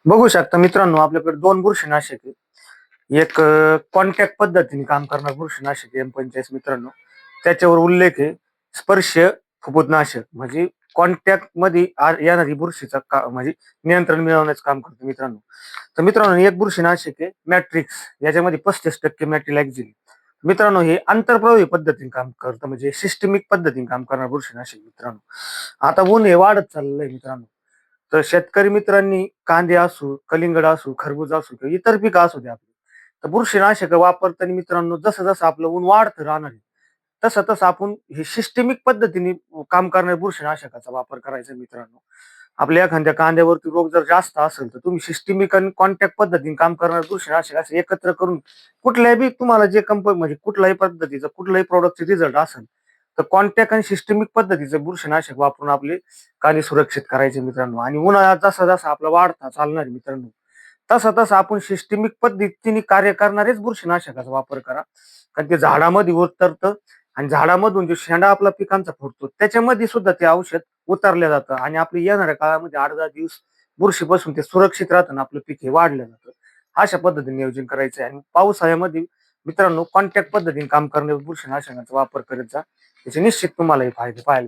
बघू शकता मित्रांनो, आपल्याकडे दोन बुरशीनाशक आहे. एक कॉन्टॅक्ट पद्धतीने काम करणार बुरशीनाशक M45 मित्रांनो. त्याच्यावर उल्लेख आहे स्पर्श फुफुदनाशक, म्हणजे कॉन्टॅक्ट मध्ये येणारी बुरशीचा म्हणजे नियंत्रण मिळवण्याचं काम करतं मित्रांनो. तर मित्रांनो, एक बुरशीनाशक आहे मॅट्रिक्स, याच्यामध्ये 35% मॅट्रिलॅक्झिन. मित्रांनो, हे आंतरप्रवाही पद्धतीने काम करतं, म्हणजे सिस्टमिक पद्धतीने काम करणार बुरशीनाशक मित्रांनो. आता ऊन हे वाढत चाललंय मित्रांनो. तर शेतकरी मित्रांनी कांदे असू, कलिंगड असू, खरबूज असू किंवा इतर पिकं असू द्या आपली, तर बुरशीनाशक वापरताना मित्रांनो, जसं जसं आपलं ऊन वाढतं राहणार आहे, तसं तसं आपण हे सिस्टमिक पद्धतीने काम करणाऱ्या बुरशीनाशकाचा वापर करायचा मित्रांनो. आपल्या एखाद्या कांद्यावरती रोग जर जास्त असेल तर तुम्ही सिस्टमिक आणि कॉन्टॅक्ट पद्धतीने काम करणारे बुरशीनाशक असे एकत्र करून कुठल्याही तुम्हाला जे कंपनी म्हणजे कुठल्याही पद्धतीचं कुठल्याही प्रोडक्टचे रिझल्ट असेल तर कॉन्टॅक्ट आणि सिस्टमिक पद्धतीचं बुरशीनाशक वापरून आपले कांदे सुरक्षित करायचे मित्रांनो. आणि उन्हाळ्यात जसा जसा आपला वाढता चालणार आहे मित्रांनो, तसा तसा आपण सिस्टमिक पद्धतीने कार्य करणारेच बुरशीनाशकाचा वापर करा. कारण ते झाडामध्ये उतरतं आणि झाडामधून जो शेंडा आपला पिकांचा फुटतो त्याच्यामध्ये सुद्धा ते औषध उतरलं जातं आणि आपली येणाऱ्या काळामध्ये 8-10 दिवस बुरशीपासून ते सुरक्षित राहतं आणि आपलं पीक हे वाढलं जातं. अशा पद्धतीने नियोजन करायचं आहे. आणि पावसाळ्यामध्ये मित्रांनो, कॉन्टॅक्ट पद्धतीने काम करणाऱ्या बुरशीनाशकांचा वापर करत जा. त्याचे निश्चित तुम्हाला हे फायदे पाहायला